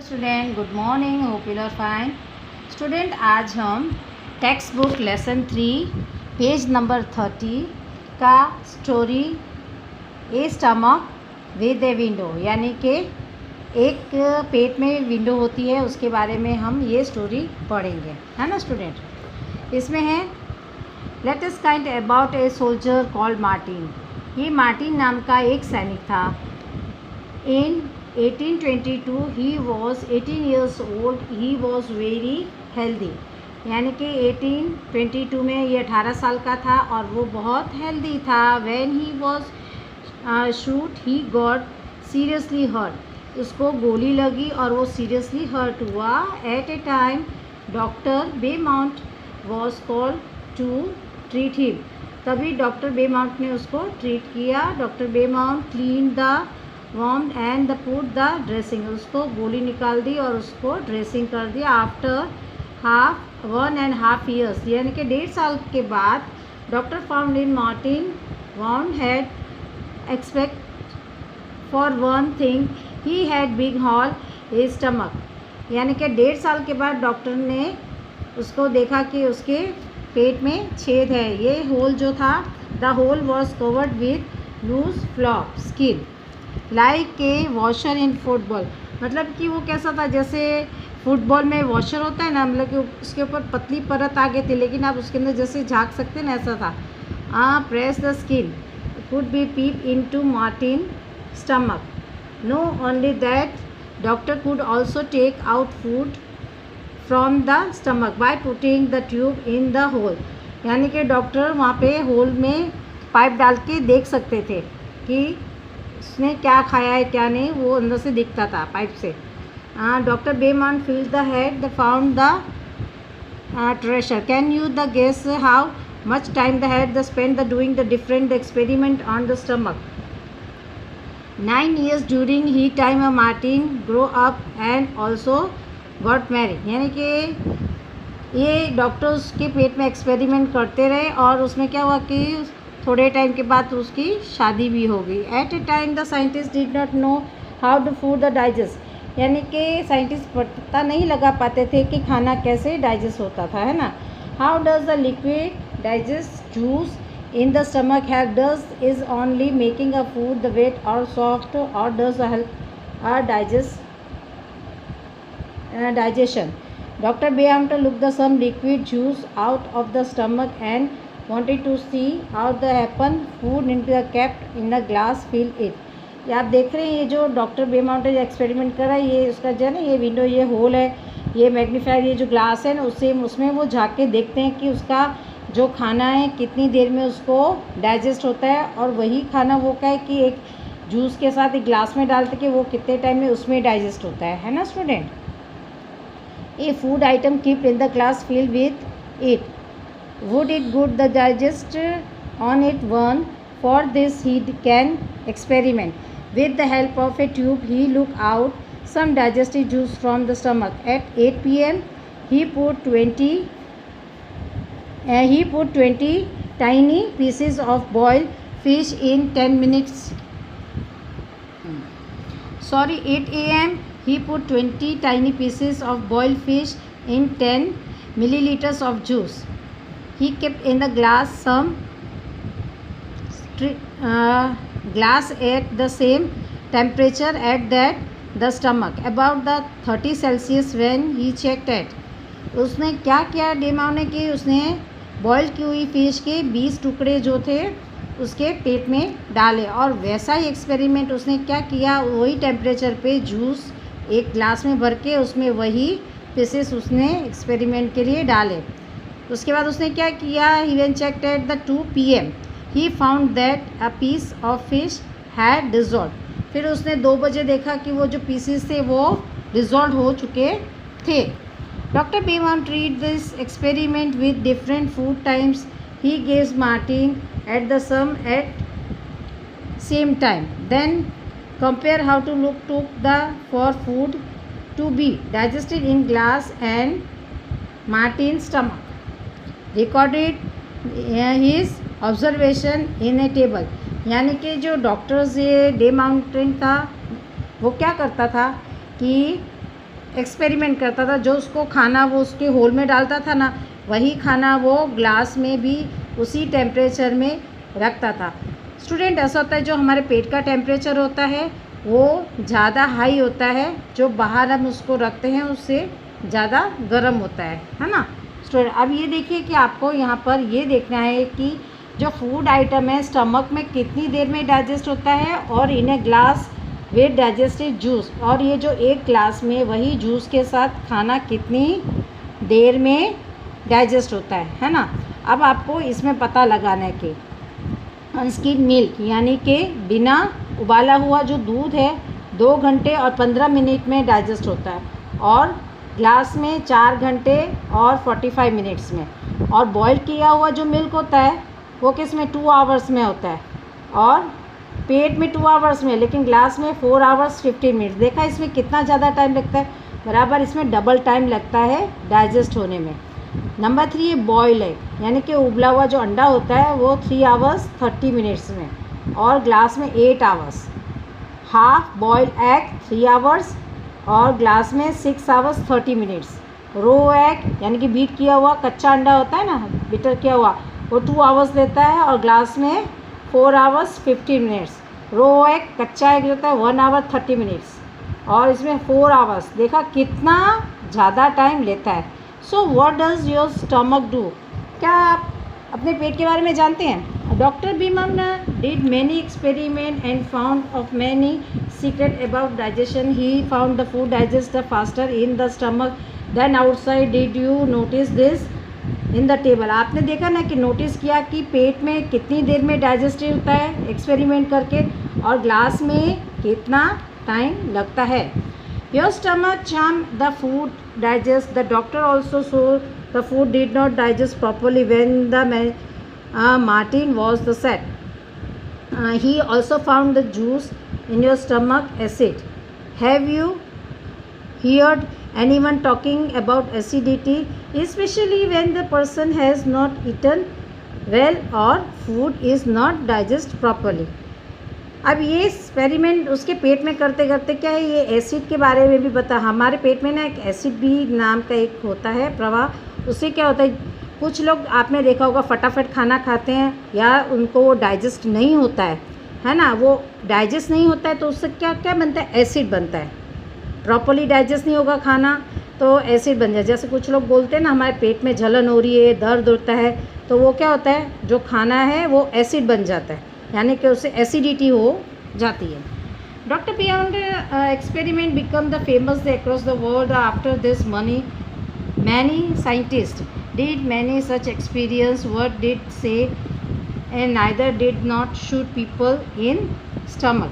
Student good morning, hope you are fine. Student आज हम text book lesson 3 page number 30 का story a stomach with a window यानी कि एक पेट में विंडो होती है, उसके बारे में हम ये स्टोरी पढ़ेंगे, है ना स्टूडेंट। इसमें है let us kind about a soldier called Martin. ये मार्टिन नाम का एक सैनिक था। इन 1822 he was 18 years old. He was very healthy, यानी कि 1822 में ये 18 साल का था और वो बहुत हेल्दी था। When he was shoot he got seriously hurt. उसको गोली लगी और वो सीरियसली हर्ट हुआ। At a time doctor Beaumont was called to treat him. तभी डॉक्टर बेमाउंट ने उसको ट्रीट किया। Doctor Beaumont clean the warm and the put the dressing, उसको गोली निकाल दी और उसको ड्रेसिंग कर दिया। आफ्टर 1.5 years यानी कि 1.5 साल के बाद doctor found in Martin wound had expect for one thing he had big hole his stomach. यानी कि 1.5 साल के बाद डॉक्टर ने उसको देखा कि उसके पेट में छेद है। ये होल जो था, the hole was covered with loose flap skin like a washer in football. मतलब कि वो कैसा था, जैसे फुटबॉल में वॉशर होता है ना, मतलब कि उसके ऊपर पतली परत आ गई थी, लेकिन आप उसके अंदर जैसे झाँक सकते हैं ना, ऐसा था। Press the skin could be peep in to Martin stomach. No only that doctor could also take out food from the stomach by putting the tube in the hole. यानी कि डॉक्टर वहाँ पे होल में pipe डाल के देख सकते थे कि उसने क्या खाया है क्या नहीं, वो अंदर से दिखता था पाइप से। Doctor Beaumont field the head the found the treasure. Can you the guess how much time the head the spend the doing the different experiment on the stomach. 9 years during he time Martin grow up and also got married. यानी कि ये doctors के पेट में experiment करते रहे और उसमें क्या हुआ कि थोड़े टाइम के बाद उसकी शादी भी हो गई। At a time the scientist did not know how to food the digest. यानी कि साइंटिस्ट पता नहीं लगा पाते थे कि खाना कैसे डाइजेस्ट होता था, है ना। How does the liquid digest juice in the stomach have does is only making a food the wet और सॉफ्ट और does help our digestion. Dr. Beamter looked the some liquid juice out of the stomach and wanted to see how the happen food into the kept in the glass fill it. ये आप देख रहे हैं, ये जो doctor बेमाउंट जो experiment कर रहा है, ये उसका जो है ना, ये विंडो, ये होल है, ये मैग्नीफायर, ये जो ग्लास है ना, उसमें वो झाँक के देखते हैं कि उसका जो खाना है कितनी देर में उसको डाइजेस्ट होता है। और वही खाना वो क्या है कि एक जूस के साथ एक ग्लास में डालते कि वो कितने टाइम में उसमें डाइजेस्ट होता है ना student. A food item kept in the glass filled with it. Would it good the digest on it one? For this he can experiment. With the help of a tube he look out some digestive juice from the stomach. At 8 p.m. he put 20 tiny pieces of boiled fish in 10 minutes. 8 a.m. he put 20 tiny pieces of boiled fish in 10 milliliters of juice. He kept in the glass some glass at the same temperature at that the stomach about the 30 Celsius when he checked it. उसने क्या किया डेमाउ ने कि उसने boil की हुई fish के 20 टुकड़े जो थे उसके पेट में डाले और वैसा ही एक्सपेरिमेंट उसने क्या किया, वही टेम्परेचर पे जूस एक ग्लास में भर के उसमें वही पीसेस उसने एक्सपेरिमेंट के लिए डाले। उसके बाद उसने क्या किया, he when checked at the 2 PM he found that a piece of fish had dissolve. फिर उसने 2 बजे देखा कि वो जो पीसेस थे वो डिजॉल्व हो चुके थे। Doctor Beaumont treat this experiment with different food times he gives Martin at the some at same time then compare how to look took the for food to be digested in glass and Martin's stomach recorded his observation in a table। यानी कि जो doctors ये day mountain था वो क्या करता था कि एक्सपेरिमेंट करता था। जो उसको खाना वो उसके होल में डालता था ना, वही खाना वो ग्लास में भी उसी टेम्परेचर में रखता था। स्टूडेंट, ऐसा होता है जो हमारे पेट का टेम्परेचर होता है वो ज़्यादा हाई होता है, जो बाहर हम उसको रखते हैं उससे ज़्यादा गर्म होता है ना स्टूडेंट। अब ये देखिए कि आपको यहाँ पर ये देखना है कि जो फूड आइटम है स्टमक में कितनी देर में डाइजेस्ट होता है, और in a glass with digestive juice, और ये जो एक ग्लास में वही जूस के साथ खाना कितनी देर में डाइजेस्ट होता है ना। अब आपको इसमें पता लगाना है कि अनस्किम्ड मिल्क यानी कि बिना उबाला हुआ जो दूध है 2 घंटे और 15 मिनट में डाइजेस्ट होता है, और ग्लास में 4 घंटे और 45 मिनट्स में, और बॉईल किया हुआ जो मिल्क होता है वो किस में 2 आवर्स में होता है, और पेट में 2 आवर्स में, लेकिन ग्लास में 4 आवर्स 15 मिनट्स। देखा इसमें कितना ज़्यादा टाइम लगता है, बराबर इसमें डबल टाइम लगता है डाइजेस्ट होने में। नंबर 3 है बॉयल एग, यानी कि उबला हुआ जो अंडा होता है वो 3 आवर्स 30 मिनट्स में, और ग्लास में 8 hours. Half boil egg 3 hours और ग्लास में 6 आवर्स 30 मिनट्स। रो एग यानी कि बीट किया हुआ कच्चा अंडा होता है ना, बीटर किया हुआ, वो 2 आवर्स लेता है और ग्लास में 4 आवर्स 15 मिनट्स। रो एग कच्चा एग होता है 1 आवर 30 मिनट्स, और इसमें 4 आवर्स। देखा कितना ज़्यादा टाइम लेता है। So what does your stomach do? क्या आप अपने पेट के बारे में जानते हैं? डॉक्टर भीमन्ना did many experiment and found of many secret about digestion. He found the food digest faster in the stomach than outside. Did you notice this in the table? आपने देखा ना कि नोटिस किया कि पेट में कितनी देर में डाइजेस्ट होता है एक्सपेरिमेंट करके, और ग्लास में कितना टाइम लगता है। Your stomach charmed the food digest. The doctor also saw the food did not digest properly when the Martin was the set. He also found the juice in your stomach acid. Have you heard anyone talking about acidity, especially when the person has not eaten well or food is not digest properly? अब ये experiment उसके पेट में करते करते क्या है, ये acid के बारे में भी बता। हमारे पेट में ना एक एसिड भी नाम का एक होता है प्रवाह। उससे क्या होता है, कुछ लोग आपने देखा होगा फटाफट खाना खाते हैं या उनको वो डाइजेस्ट नहीं होता है ना, वो डाइजेस्ट नहीं होता है तो उससे क्या क्या बनता है, एसिड बनता है। प्रॉपर्ली डाइजेस्ट नहीं होगा खाना तो एसिड बन जाए। जैसे कुछ लोग बोलते हैं ना हमारे पेट में जलन हो रही है, दर्द होता है, तो वो क्या होता है, जो खाना है वो एसिड बन जाता है, यानी कि उससे एसिडिटी हो जाती है। Doctor beyond experiment become the famous across the world after this many scientist did many such experience. What did say and neither did not shoot people in stomach,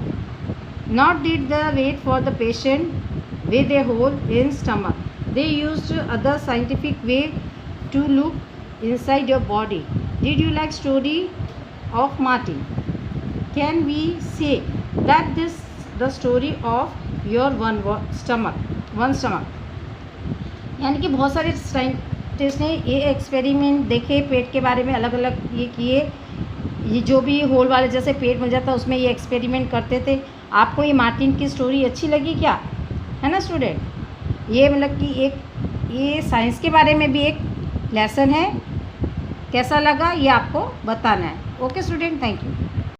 not did the wait for the patient with a hole in stomach. They used other scientific way to look inside your body. Did you like story of Martin? Can we say that this the story of your one stomach? यानी कि बहुत सारे scientist ने ये experiment देखे, पेट के बारे में अलग अलग ये किए। ये जो भी होल वाले जैसे पेट बन जाता है उसमें ये एक्सपेरिमेंट करते थे। आपको ये मार्टिन की स्टोरी अच्छी लगी क्या, है ना स्टूडेंट? ये मतलब कि एक ये साइंस के बारे में भी एक लेसन है। कैसा लगा ये आपको बताना है। Okay student, thank you.